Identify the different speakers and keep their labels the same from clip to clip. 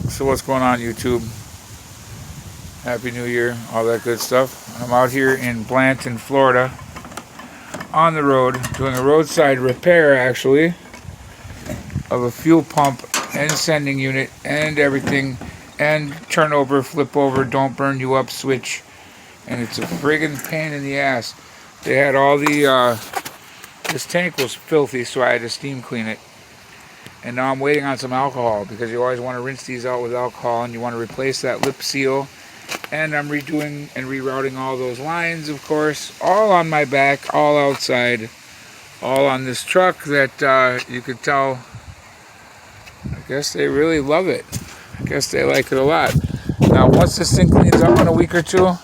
Speaker 1: So what's going on, YouTube? Happy New Year, all that good stuff. I'm out here in Blanton, Florida, on the road, doing a roadside repair, actually, of a fuel pump and sending unit and everything, and turnover, flip over, don't burn you up switch. And it's a friggin' pain in the ass. They had all the, this tank was filthy, so I had to steam clean it. And now I'm waiting on some alcohol, because you always want to rinse these out with alcohol, and you want to replace that lip seal. And I'm redoing and rerouting all those lines, of course, all on my back, all outside, all on this truck that you could tell, I guess they really love it. I guess they like it a lot. Now, once this thing cleans up in a week or two,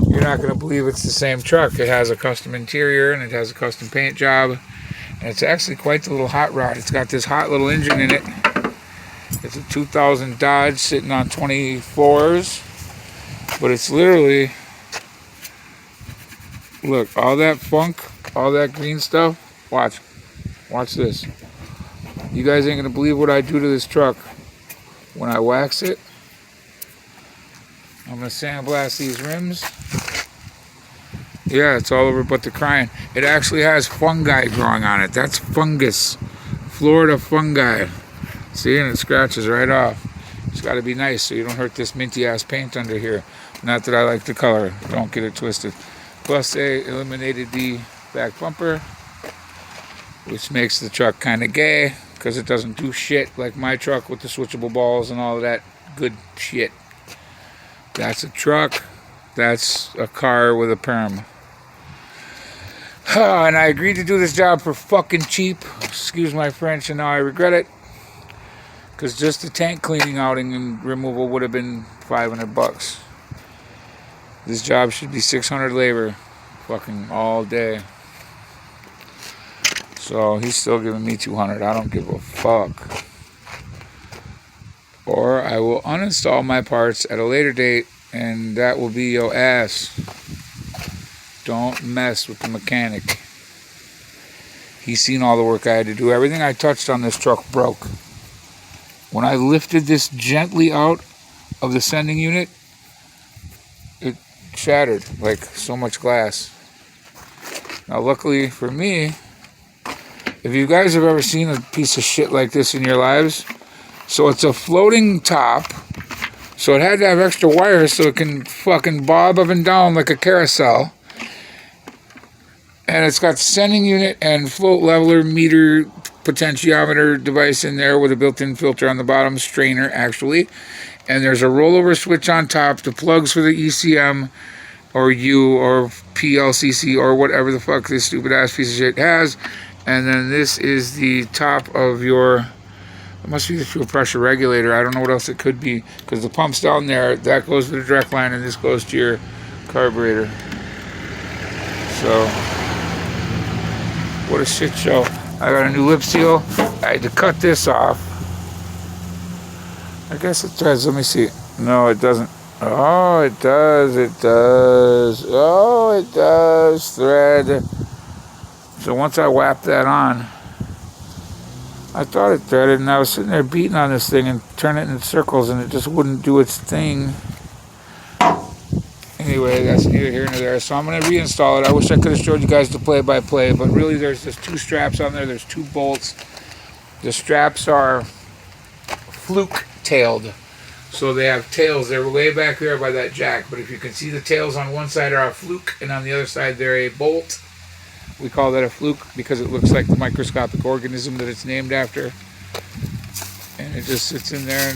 Speaker 1: you're not going to believe it's the same truck. It has a custom interior, and it has a custom paint job. And it's actually quite the little hot rod. It's got this hot little engine in it. It's a 2000 Dodge sitting on 24s. But it's literally, look, all that funk, all that green stuff. Watch this. You guys ain't going to believe what I do to this truck. When I wax it, I'm going to sandblast these rims. Yeah, it's all over but the crying. It actually has fungi growing on it. That's fungus. Florida fungi. See, and it scratches right off. It's got to be nice so you don't hurt this minty-ass paint under here. Not that I like the color. Don't get it twisted. Plus, they eliminated the back bumper, which makes the truck kind of gay because it doesn't do shit like my truck with the switchable balls and all of that good shit. That's a truck. That's a car with a perm. And I agreed to do this job for fucking cheap. Excuse my French, and now I regret it. Because just the tank cleaning outing and removal would have been $500. This job should be $600 labor. Fucking all day. So he's still giving me $200. I don't give a fuck. Or I will uninstall my parts at a later date, and that will be your ass. Don't mess with the mechanic. He's seen all the work I had to do. Everything I touched on this truck broke. When I lifted this gently out of the sending unit, it shattered like so much glass. Now, luckily for me, if you guys have ever seen a piece of shit like this in your lives, so it's a floating top, so it had to have extra wires so it can fucking bob up and down like a carousel. And it's got sending unit and float leveler meter potentiometer device in there with a built-in filter on the bottom, strainer actually. And there's a rollover switch on top, the plugs for the ECM or U or PLCC or whatever the fuck this stupid ass piece of shit has. And then this is the top of your, it must be the fuel pressure regulator. I don't know what else it could be because the pump's down there. That goes to the direct line and this goes to your carburetor. So, what a shit show. I got a new lip seal. I had to cut this off. I guess it does. Let me see. No, it doesn't. Oh, it does. It does. Oh, it does. Thread. So once I whapped that on, I thought it threaded, and I was sitting there beating on this thing and turning it in circles, and it just wouldn't do its thing. Anyway, that's neither here nor there. So I'm going to reinstall it. I wish I could have showed you guys the play-by-play, but really there's just two straps on there. There's two bolts. The straps are fluke-tailed. So they have tails. They're way back there by that jack. But if you can see, the tails on one side are a fluke, and on the other side they're a bolt. We call that a fluke because it looks like the microscopic organism that it's named after. And it just sits in there.